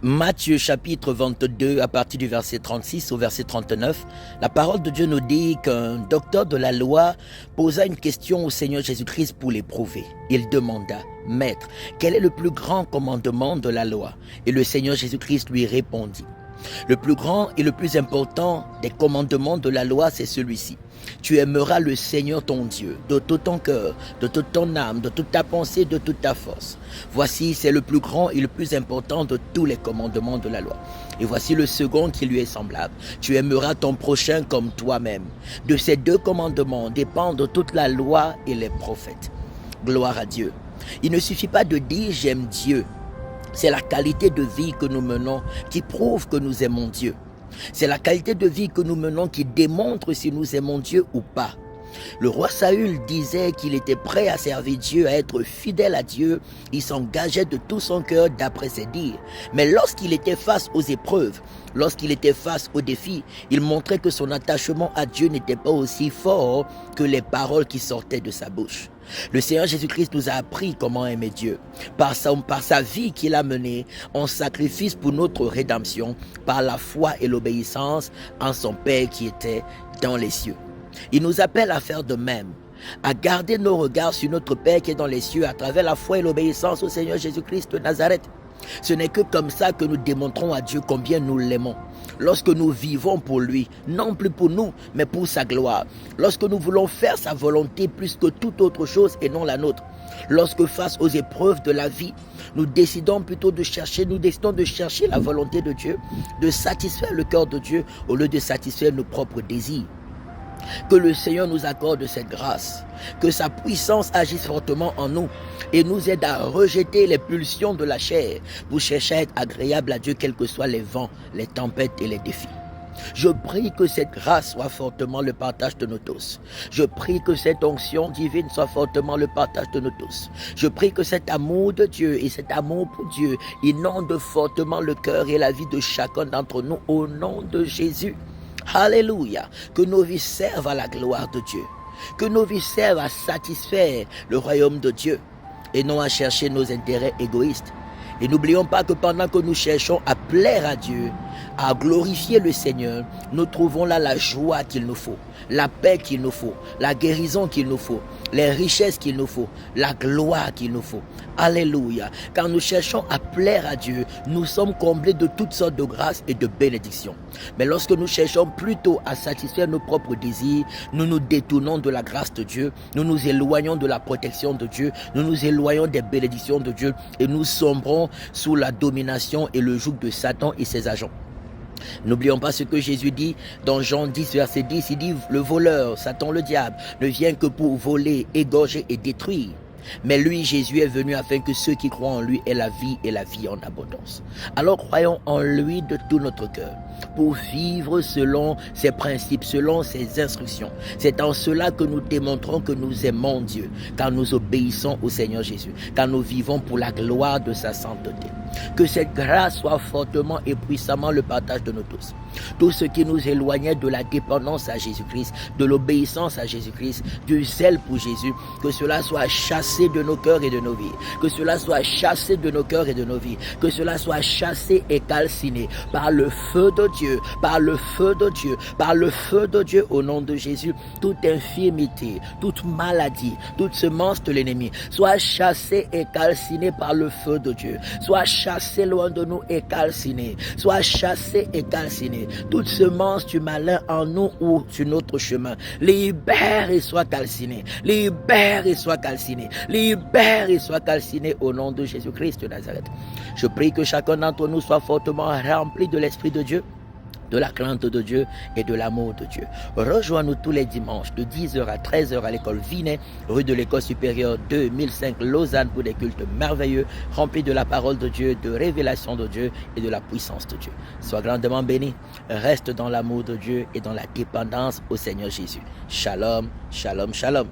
Matthieu chapitre 22 à partir du verset 36 au verset 39, la parole de Dieu nous dit qu'un docteur de la loi posa une question au Seigneur Jésus-Christ pour l'éprouver. Il demanda, Maître, quel est le plus grand commandement de la loi? Et le Seigneur Jésus-Christ lui répondit, le plus grand et le plus important des commandements de la loi, c'est celui-ci. Tu aimeras le Seigneur ton Dieu de tout ton cœur, de toute ton âme, de toute ta pensée, de toute ta force. Voici, c'est le plus grand et le plus important de tous les commandements de la loi. Et voici le second qui lui est semblable. Tu aimeras ton prochain comme toi-même. De ces deux commandements dépendent toute la loi et les prophètes. Gloire à Dieu. Il ne suffit pas de dire j'aime Dieu. C'est la qualité de vie que nous menons qui prouve que nous aimons Dieu. C'est la qualité de vie que nous menons qui démontre si nous aimons Dieu ou pas. Le roi Saül disait qu'il était prêt à servir Dieu, à être fidèle à Dieu. Il s'engageait de tout son cœur d'après ses dires. Mais lorsqu'il était face aux épreuves, lorsqu'il était face aux défis, il montrait que son attachement à Dieu n'était pas aussi fort que les paroles qui sortaient de sa bouche. Le Seigneur Jésus-Christ nous a appris comment aimer Dieu, par sa vie qu'il a menée en sacrifice pour notre rédemption, par la foi et l'obéissance en son Père qui était dans les cieux. Il nous appelle à faire de même, à garder nos regards sur notre Père qui est dans les cieux à travers la foi et l'obéissance au Seigneur Jésus-Christ de Nazareth. Ce n'est que comme ça que nous démontrons à Dieu combien nous l'aimons. Lorsque nous vivons pour lui, non plus pour nous, mais pour sa gloire. Lorsque nous voulons faire sa volonté plus que toute autre chose et non la nôtre. Lorsque face aux épreuves de la vie, nous décidons de chercher la volonté de Dieu, de satisfaire le cœur de Dieu au lieu de satisfaire nos propres désirs. Que le Seigneur nous accorde cette grâce, que sa puissance agisse fortement en nous et nous aide à rejeter les pulsions de la chair pour chercher à être agréable à Dieu quels que soient les vents, les tempêtes et les défis. Je prie que cette grâce soit fortement le partage de nous tous. Je prie que cette onction divine soit fortement le partage de nous tous. Je prie que cet amour de Dieu et cet amour pour Dieu inonde fortement le cœur et la vie de chacun d'entre nous au nom de Jésus. Alléluia, que nos vies servent à la gloire de Dieu, que nos vies servent à satisfaire le royaume de Dieu et non à chercher nos intérêts égoïstes. Et n'oublions pas que pendant que nous cherchons à plaire à Dieu, à glorifier le Seigneur, nous trouvons là la joie qu'il nous faut, la paix qu'il nous faut, la guérison qu'il nous faut, les richesses qu'il nous faut, la gloire qu'il nous faut. Alléluia. Quand nous cherchons à plaire à Dieu, nous sommes comblés de toutes sortes de grâces et de bénédictions. Mais lorsque nous cherchons plutôt à satisfaire nos propres désirs, nous nous détournons de la grâce de Dieu, nous nous éloignons de la protection de Dieu, nous nous éloignons des bénédictions de Dieu et nous sombrons sous la domination et le joug de Satan et ses agents. N'oublions pas ce que Jésus dit dans Jean 10, verset 10, il dit « Le voleur, Satan le diable, ne vient que pour voler, égorger et détruire. » Mais lui, Jésus, est venu afin que ceux qui croient en lui aient la vie et la vie en abondance. Alors croyons en lui de tout notre cœur pour vivre selon ses principes, selon ses instructions. C'est en cela que nous démontrons que nous aimons Dieu, quand nous obéissons au Seigneur Jésus, quand nous vivons pour la gloire de sa sainteté. Que cette grâce soit fortement et puissamment le partage de nous tous. Tout ce qui nous éloignait de la dépendance à Jésus-Christ, de l'obéissance à Jésus-Christ, du zèle pour Jésus, que cela soit chassé de nos cœurs et de nos vies. Que cela soit chassé de nos cœurs et de nos vies. Que cela soit chassé et calciné par le feu de Dieu, par le feu de Dieu, par le feu de Dieu au nom de Jésus. Toute infirmité, toute maladie, toute semence de l'ennemi soit chassée et calcinée par le feu de Dieu. Soit chassé loin de nous et calciné. Soit chassé et calciné. Toute semence du malin en nous ou sur notre chemin. Libère et soit calciné. Libère et soit calciné. Libère et soit calciné au nom de Jésus-Christ de Nazareth. Je prie que chacun d'entre nous soit fortement rempli de l'Esprit de Dieu, de la crainte de Dieu et de l'amour de Dieu. Rejoins-nous tous les dimanches de 10h à 13h à l'école Vinet, rue de l'école supérieure 2005 Lausanne pour des cultes merveilleux, remplis de la parole de Dieu, de révélation de Dieu et de la puissance de Dieu. Sois grandement béni, reste dans l'amour de Dieu et dans la dépendance au Seigneur Jésus. Shalom, shalom, shalom.